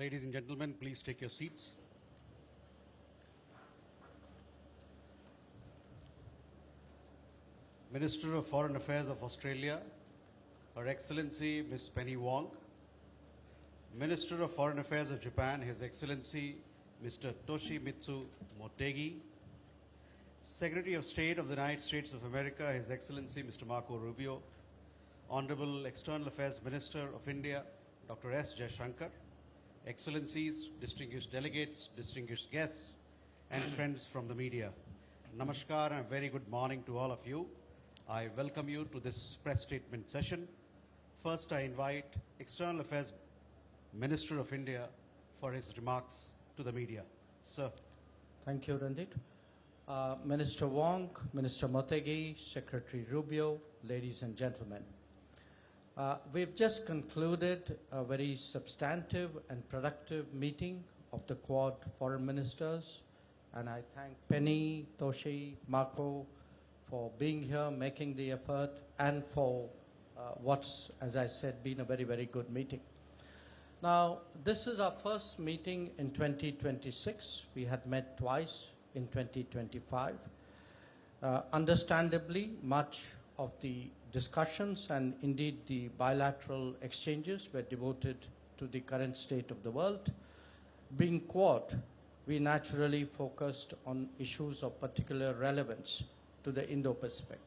Ladies and gentlemen, please take your seats. Minister of Foreign Affairs of Australia, Her Excellency Ms. Penny Wong. Minister of Foreign Affairs of Japan, His Excellency Mr. Toshimitsu Motegi. Secretary of State of the United States of America, His Excellency Mr. Marco Rubio. Honorable External Affairs Minister of India, Dr. S. Jaishankar. Excellencies, distinguished delegates, distinguished guests, and friends from the media. Namaskar and a very good morning to all of you. I welcome you to this press statement session. First, I invite External Affairs Minister of India for his remarks to the media. Sir. Thank you, Randit. Minister Wong, Minister Motegi, Secretary Rubio, ladies and gentlemen. We've just concluded a very substantive and productive meeting of the Quad foreign ministers, and I thank Penny, Toshi, Marco for being here, making the effort, and for what's, as I said, been a very, very good meeting. Now, this is our first meeting in 2026. We had met twice in 2025. Understandably, much of the discussions and indeed the bilateral exchanges were devoted to the current state of the world. Being Quad, we naturally focused on issues of particular relevance to the Indo-Pacific.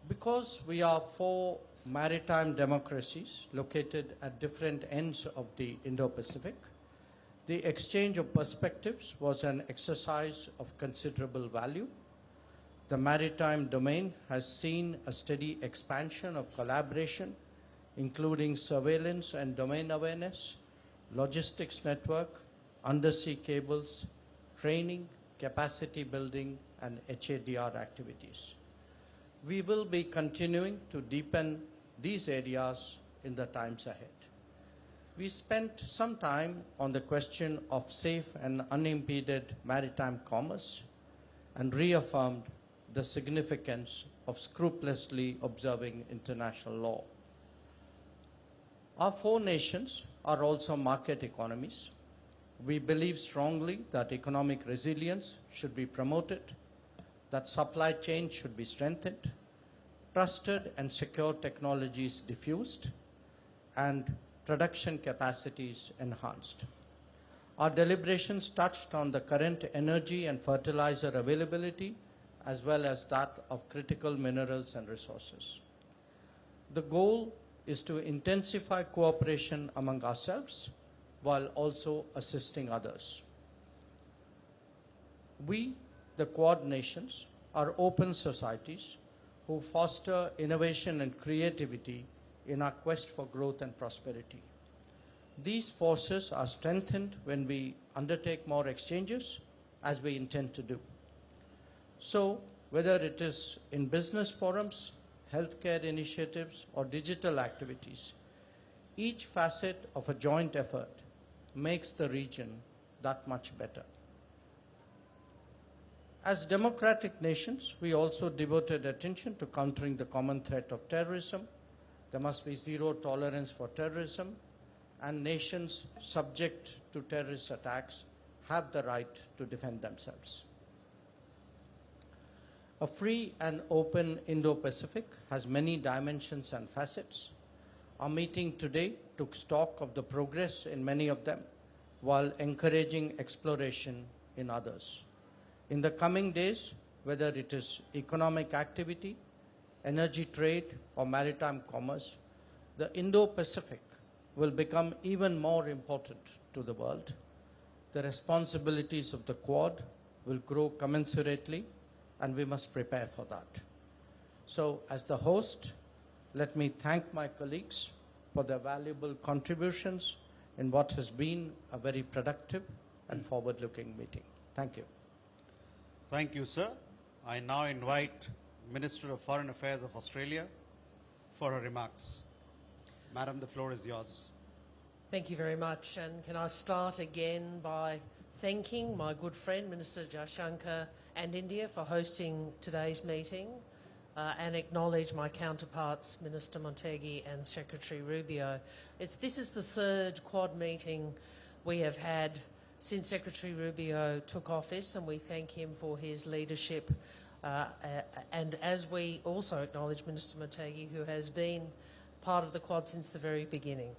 Because we are four maritime democracies located at different ends of the Indo-Pacific, the exchange of perspectives was an exercise of considerable value. The maritime domain has seen a steady expansion of collaboration, including surveillance and domain awareness, logistics network, undersea cables, training, capacity building, and HADR activities. We will be continuing to deepen these areas in the times ahead. We spent some time on the question of safe and unimpeded maritime commerce and reaffirmed the significance of scrupulously observing international law. Our four nations are also market economies. We believe strongly that economic resilience should be promoted, that supply chains should be strengthened, trusted and secure technologies diffused, and production capacities enhanced. Our deliberations touched on the current energy and fertilizer availability, as well as that of critical minerals and resources. The goal is to intensify cooperation among ourselves while also assisting others. We, the Quad nations, are open societies who foster innovation and creativity in our quest for growth and prosperity. These forces are strengthened when we undertake more exchanges, as we intend to do. So, whether it is in business forums, healthcare initiatives, or digital activities, each facet of a joint effort makes the region that much better. As democratic nations, we also devoted attention to countering the common threat of terrorism. There must be zero tolerance for terrorism, and nations subject to terrorist attacks have the right to defend themselves. A free and open Indo-Pacific has many dimensions and facets. Our meeting today took stock of the progress in many of them, while encouraging exploration in others. In the coming days, whether it is economic activity, energy trade, or maritime commerce, the Indo-Pacific will become even more important to the world. The responsibilities of the Quad will grow commensurately, and we must prepare for that. So, as the host, let me thank my colleagues for their valuable contributions in what has been a very productive and forward-looking meeting. Thank you. Thank you, sir. I now invite Minister of Foreign Affairs of Australia for her remarks. Madam, the floor is yours. Thank you very much. And can I start again by thanking my good friend, Minister Jaishankar, and India for hosting today's meeting. and acknowledge my counterparts, Minister Motegi and Secretary Rubio. This is the third Quad meeting we have had since Secretary Rubio took office, and we thank him for his leadership. And as we also acknowledge Minister Motegi, who has been part of the Quad since the very beginning.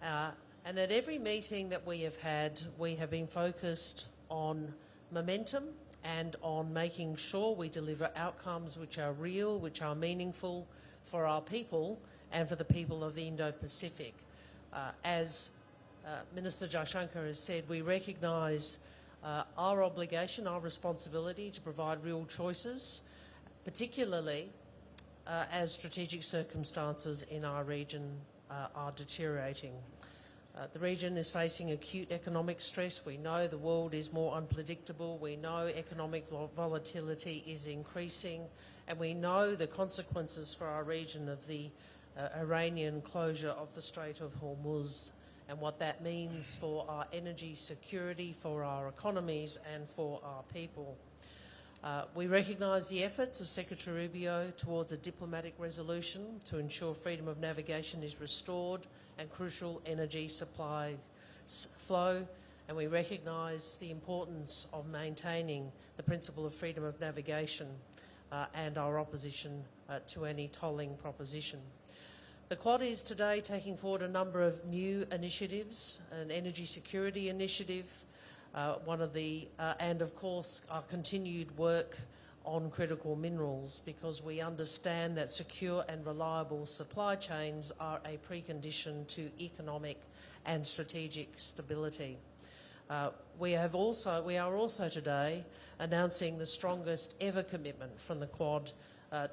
And at every meeting that we have been focused on momentum and on making sure we deliver outcomes which are real, which are meaningful for our people and for the people of the Indo-Pacific. As Minister Jaishankar has said, we recognise our obligation, our responsibility to provide real choices, particularly as strategic circumstances in our region are deteriorating. The region is facing acute economic stress. We know the world is more unpredictable. We know economic volatility is increasing, and we know the consequences for our region of the Iranian closure of the Strait of Hormuz and what that means for our energy security, for our economies and for our people. We recognise the efforts of Secretary Rubio towards a diplomatic resolution to ensure freedom of navigation is restored and crucial energy supply flow, and we recognise the importance of maintaining the principle of freedom of navigation and our opposition to any tolling proposition. The Quad is today taking forward a number of new initiatives, an energy security initiative, and of course our continued work on critical minerals, because we understand that secure and reliable supply chains are a precondition to economic and strategic stability. We are also today announcing the strongest ever commitment from the Quad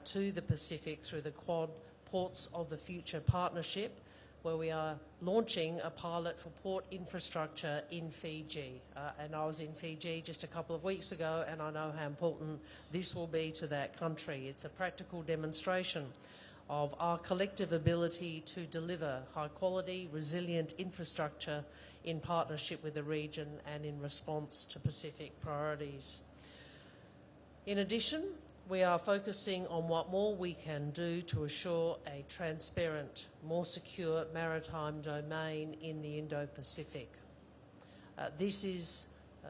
to the Pacific through the Quad Ports of the Future Partnership, where we are launching a pilot for port infrastructure in Fiji. And I was in Fiji just a couple of weeks ago, and I know how important this will be to that country. It's a practical demonstration of our collective ability to deliver high-quality, resilient infrastructure in partnership with the region and in response to Pacific priorities. In addition, we are focusing on what more we can do to assure a transparent, more secure maritime domain in the Indo-Pacific. This is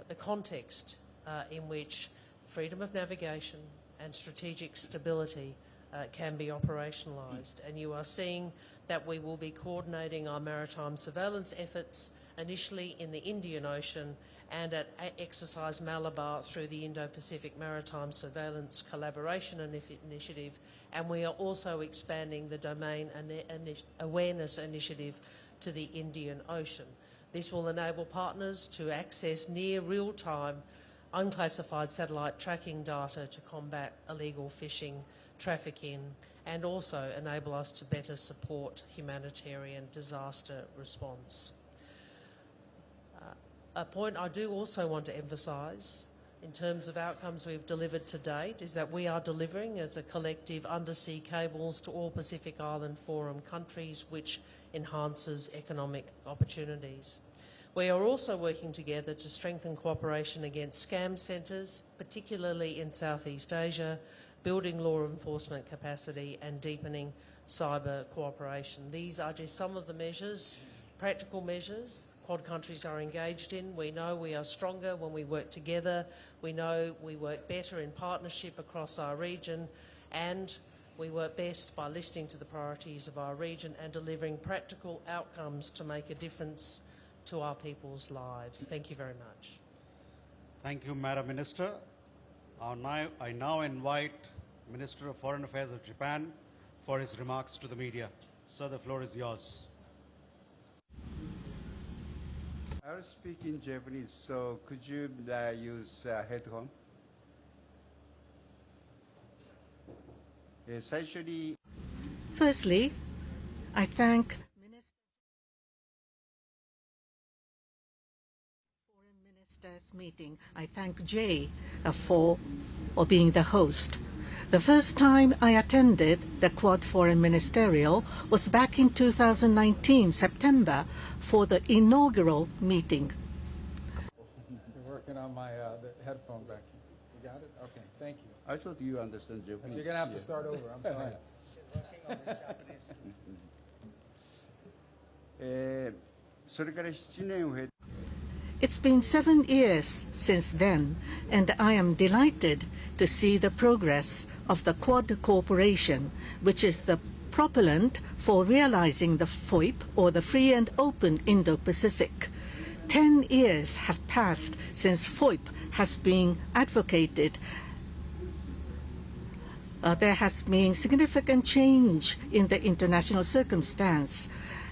the context in which freedom of navigation and strategic stability can be operationalised. And you are seeing that we will be coordinating our maritime surveillance efforts initially in the Indian Ocean and at Exercise Malabar through the Indo-Pacific Maritime Surveillance Collaboration Initiative, and we are also expanding the Domain Awareness Initiative to the Indian Ocean. This will enable partners to access near real-time unclassified satellite tracking data to combat illegal fishing, trafficking, and also enable us to better support humanitarian disaster response. A point I do also want to emphasise in terms of outcomes we've delivered to date is that we are delivering as a collective undersea cables to all Pacific Island Forum countries, which enhances economic opportunities. We are also working together to strengthen cooperation against scam centres, particularly in Southeast Asia, building law enforcement capacity and deepening cyber cooperation. These are just some of the measures, practical measures, Quad countries are engaged in. We know we are stronger when we work together. We know we work better in partnership across our region, and we work best by listening to the priorities of our region and delivering practical outcomes to make a difference to our people's lives. Thank you very much. Thank you, Madam Minister. I now invite Minister of Foreign Affairs of Japan for his remarks to the media. Sir, the floor is yours. I will speak in Japanese, so could you use headphone? 最初に Firstly, I thank Foreign Ministers meeting. I thank Jay for being the host. The first time I attended the Quad Foreign Ministerial was back in 2019, September, for the inaugural meeting. You're working on my the headphone back here. You got it? Okay, thank you. I thought you understand So Japanese. you're going to have to Yeah. start over. I'm sorry. それから7年を経て It's been 7 years since then, and I am delighted to see the progress of the Quad cooperation, which is the propellant for realizing the FOIP, or the Free and Open Indo-Pacific. 10 years have passed since FOIP has been advocated. There has been significant change in the international circumstance.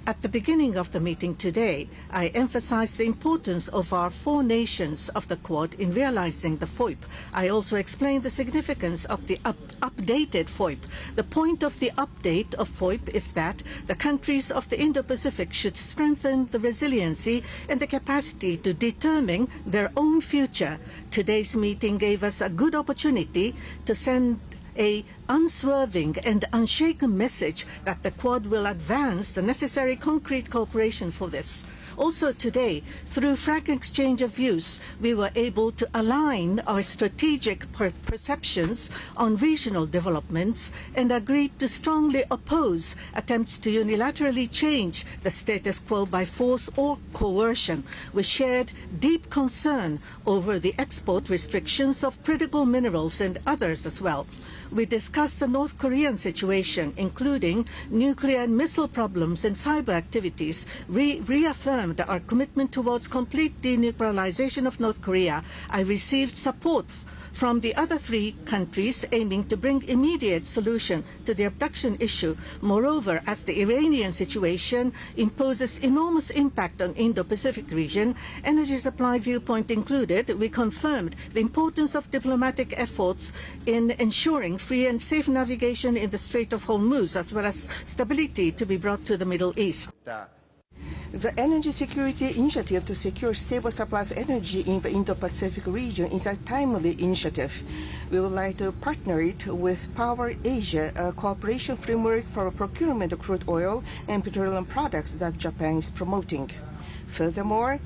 At the beginning of the meeting today, I emphasized the importance of our 4 nations of the Quad in realizing the FOIP. I also explained the significance of the updated FOIP. The point of the update of FOIP is that the countries of the Indo-Pacific should strengthen the resiliency and the capacity to determine their own future. Today's meeting gave us a good opportunity to send a unswerving and unshaken message that the Quad will advance the necessary concrete cooperation for this. Also today, through frank exchange of views, we were able to align our strategic perceptions on regional developments and agreed to strongly oppose attempts to unilaterally change the status quo by force or coercion. We shared deep concern over the export restrictions of critical minerals and others as well. We discussed the North Korean situation, including nuclear and missile problems and cyber activities. We reaffirmed our commitment towards complete denuclearization of North Korea. I received support from the other 3 countries aiming to bring immediate solution to the abduction issue. Moreover, as the Iranian situation imposes enormous impact on Indo-Pacific region, energy supply viewpoint included, we confirmed the importance of diplomatic efforts in ensuring free and safe navigation in the Strait of Hormuz, as well as stability to be brought to the Middle East. The Energy Security Initiative to secure stable supply of energy in the Indo-Pacific region is a timely initiative. We would like to partner it with Power Asia, a cooperation framework for procurement of crude oil and petroleum products that Japan is promoting. Furthermore,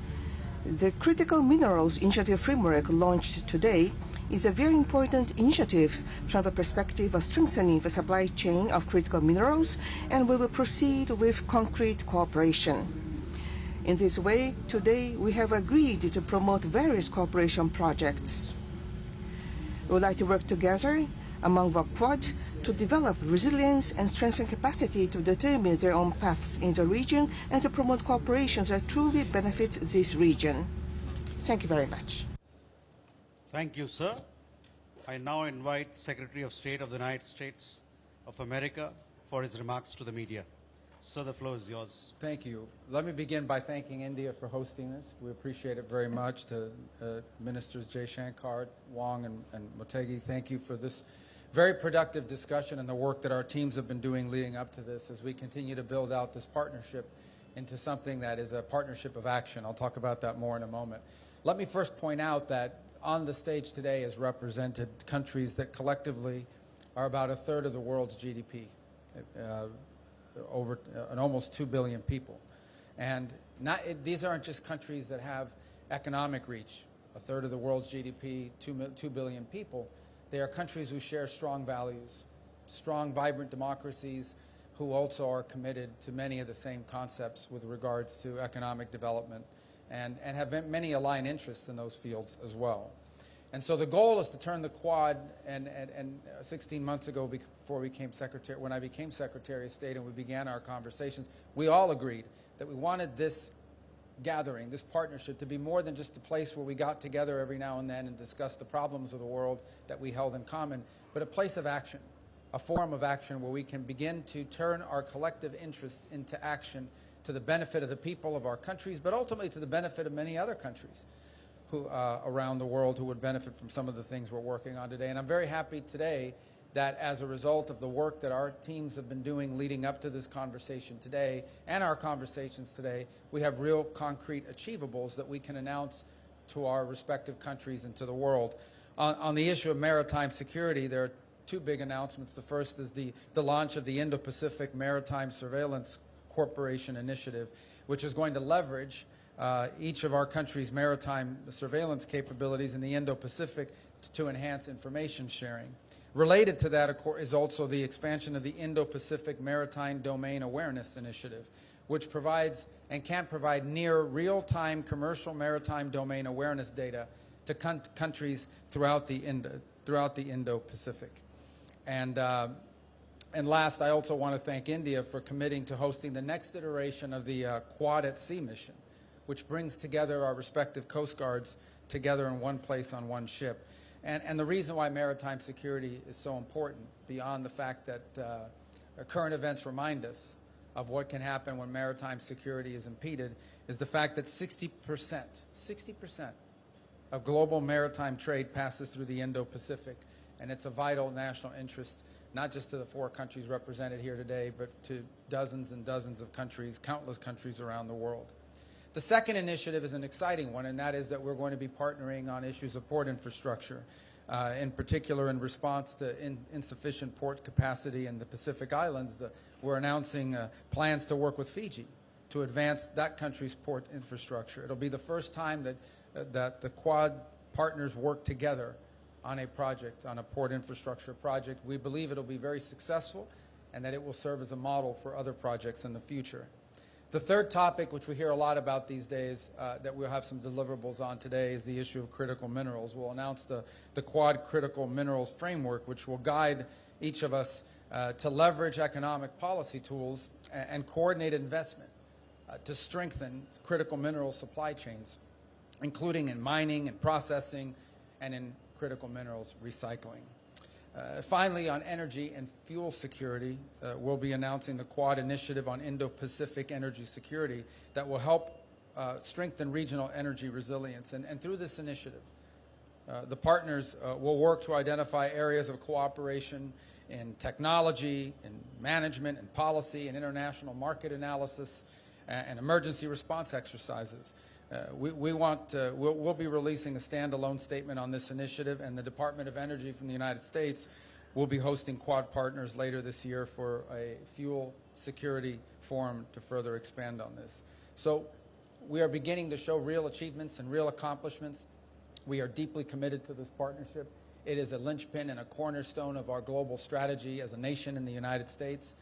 the Critical Minerals Initiative framework launched today is a very important initiative from the perspective of strengthening the supply chain of critical minerals, and we will proceed with concrete cooperation. In this way, today we have agreed to promote various cooperation projects. We would like to work together among the Quad to develop resilience and strengthen capacity to determine their own paths in the region and to promote cooperation that truly benefits this region. Thank you very much. Thank you, sir. I now invite Secretary of State of the United States of America for his remarks to the media. Sir, the floor is yours. Thank you. Let me begin by thanking India for hosting this. We appreciate it very much. To Ministers Jaishankar, Wong, and Motegi, thank you for this very productive discussion and the work that our teams have been doing leading up to this as we continue to build out this partnership into something that is a partnership of action. I'll talk about that more in a moment. Let me first point out that on the stage today is represented countries that collectively are about 1/3 of the world's GDP. Over almost 2 billion people. And these aren't just countries that have economic reach, 1/3 of the world's GDP, 2 billion people. They are countries who share strong values, strong, vibrant democracies who also are committed to many of the same concepts with regards to economic development and have many aligned interests in those fields as well. And so the goal is to turn the Quad, and 16 months ago, when I became Secretary of State and we began our conversations, we all agreed that we wanted this gathering, this partnership, to be more than just a place where we got together every now and then and discussed the problems of the world that we held in common, but a place of action, a forum of action where we can begin to turn our collective interests into action to the benefit of the people of our countries, but ultimately to the benefit of many other countries around the world who would benefit from some of the things we're working on today. And I'm very happy today that as a result of the work that our teams have been doing leading up to this conversation today and our conversations today, we have real concrete achievables that we can announce to our respective countries and to the world. On the issue of maritime security, there are 2 big announcements. The first is the launch of the Indo-Pacific Maritime Surveillance Corporation Initiative, which is going to leverage each of our countries' maritime surveillance capabilities in the Indo-Pacific to enhance information sharing. Related to that, of course, is also the expansion of the Indo-Pacific Maritime Domain Awareness Initiative, which provides and can provide near real-time commercial maritime domain awareness data to countries throughout the Indo-Pacific. And last, I also want to thank India for committing to hosting the next iteration of the Quad at Sea mission, which brings together our respective coast guards together in one place on one ship. And the reason why maritime security is so important, beyond the fact that current events remind us of what can happen when maritime security is impeded, is the fact that 60% of global maritime trade passes through the Indo-Pacific, and it's a vital national interest, not just to the 4 countries represented here today, but to dozens and dozens of countries, countless countries around the world. The second initiative is an exciting one, and that is that we're going to be partnering on issues of port infrastructure, in particular in response to insufficient port capacity in the Pacific Islands. We're announcing plans to work with Fiji to advance that country's port infrastructure. It'll be the first time that the Quad partners work together on a project, on a port infrastructure project. We believe it'll be very successful and that it will serve as a model for other projects in the future. The third topic, which we hear a lot about these days, that we'll have some deliverables on today, is the issue of critical minerals. We'll announce the Quad Critical Minerals Framework, which will guide each of us to leverage economic policy tools and coordinate investment to strengthen critical mineral supply chains, including in mining and processing and in critical minerals recycling. Finally, on energy and fuel security, we'll be announcing the Quad Initiative on Indo-Pacific Energy Security that will help strengthen regional energy resilience. And through this initiative, the partners will work to identify areas of cooperation in technology, in management, and policy, and international market analysis, and emergency response exercises. We'll be releasing a standalone statement on this initiative, and the Department of Energy from the United States will be hosting Quad partners later this year for a fuel security forum to further expand on this. So we are beginning to show real achievements and real accomplishments. We are deeply committed to this partnership. It is a linchpin and a cornerstone of our global strategy as a nation in the United States.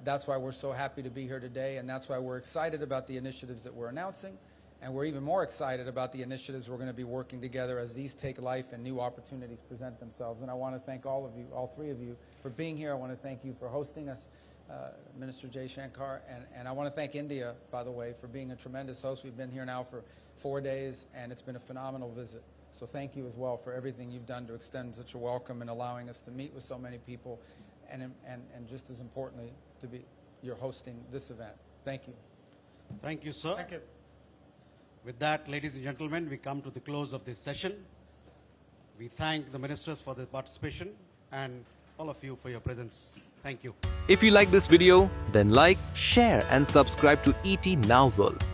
That's why we're so happy to be here today, and that's why we're excited about the initiatives that we're announcing. And we're even more excited about the initiatives we're going to be working together as these take life and new opportunities present themselves. And I want to thank all of you, all 3 of you, for being here. I want to thank you for hosting us, Minister Jaishankar. And I want to thank India, by the way, for being a tremendous host. We've been here now for 4 days, and it's been a phenomenal visit. So thank you as well for everything you've done to extend such a welcome and allowing us to meet with so many people. And just as importantly, you're hosting this event. Thank you. Thank you, sir. Thank you. With that, ladies and gentlemen, we come to the close of this session. We thank the ministers for their participation and all of you for your presence. Thank you. If you like this video, then like, share and subscribe to ET Now World.